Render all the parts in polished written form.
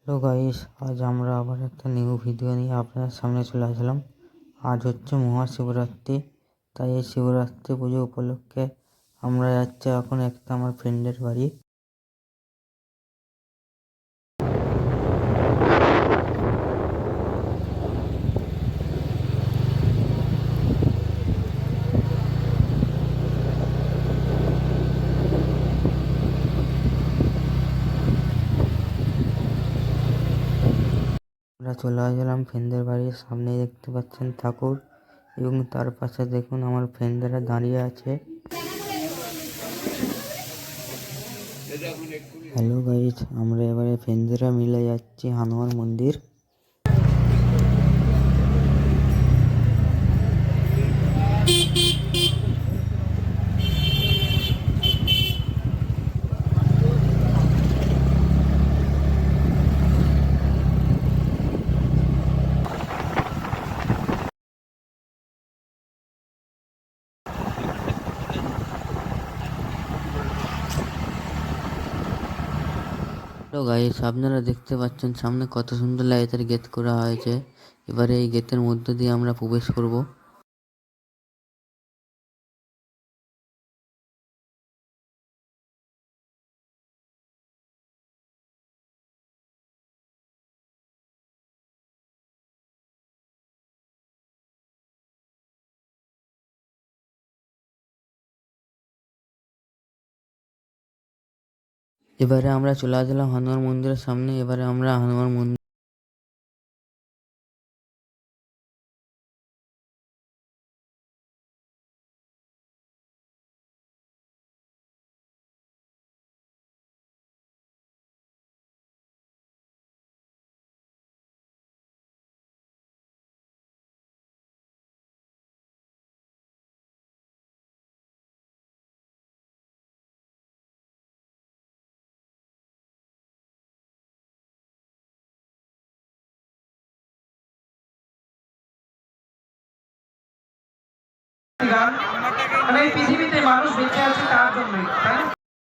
Hello guys, আজ আমরা আবার একটা নিউ ভিডিও নিয়ে আপনার সামনে চলে আসলাম। আজ হচ্ছে মহাশিবরাত্রি, তাই এই শিবরাত্রি পুজো উপলক্ষে আমরা যাচ্ছি এখন একটা আমার ফ্রেন্ডের বাড়ি। আমরা চলে আসলাম ফ্রেন্ডের বাড়ির সামনে, দেখতে পাচ্ছেন ঠাকুর, এবং তার পাশে দেখুন আমার ফ্রেন্ডেরা দাঁড়িয়ে আছে। হ্যালো গাইস, আমরা এবারে ফ্রেন্ডেরা মিলে যাচ্ছি হনুমান মন্দির। হ্যালো গাইস, আপনারা দেখতে পাচ্ছেন সামনে কত সুন্দর লাইটের গেট করা হয়েছে। এবারে এই গেটের মধ্য দিয়ে আমরা প্রবেশ করব। এবারে আমরা চলে আসলাম হনুমান মন্দিরের সামনে। এবারে আমরা হনুমান মন্দির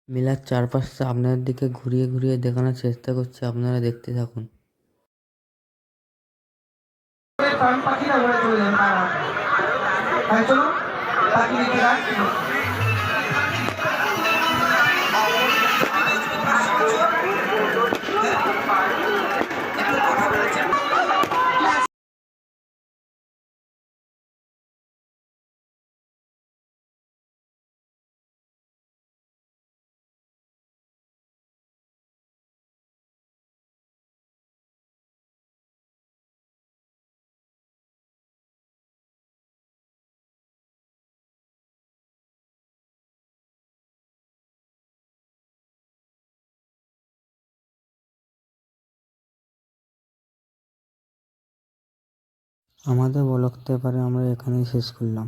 মেলার চারপাশটা আপনাদের দিকে ঘুরিয়ে ঘুরিয়ে দেখানোর চেষ্টা করছি, আপনারা দেখতে থাকুন। আমাদের বক্তব্য আমরা এখানেই শেষ করলাম।